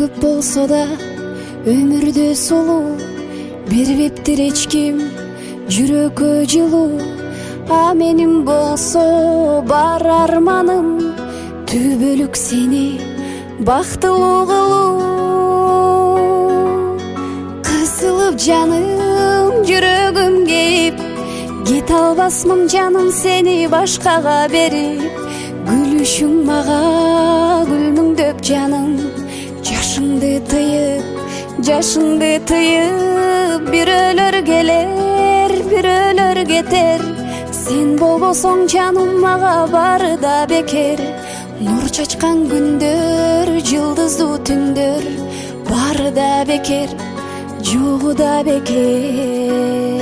көп болсо да өмүрдө сулуу бербептир эч ким жүрөккө жылуу. А менин болсо бар арманым түбөлүк сени бактылуу кылуу. Кысылып жаным жүрөгүм кейип, кете албасмын жаным сени башкага берип. Гүлүшүң мага күлмүңдөп жаным, жашыңды тыйып, бирөөлөр келер, бирөөлөр кетер. Сен болбосоң жаным мага баары да бекер. Нур чачкан күндөр, жылдыздуу түндөр, баары да бекер, жогу да бекер.